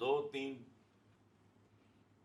2-3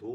2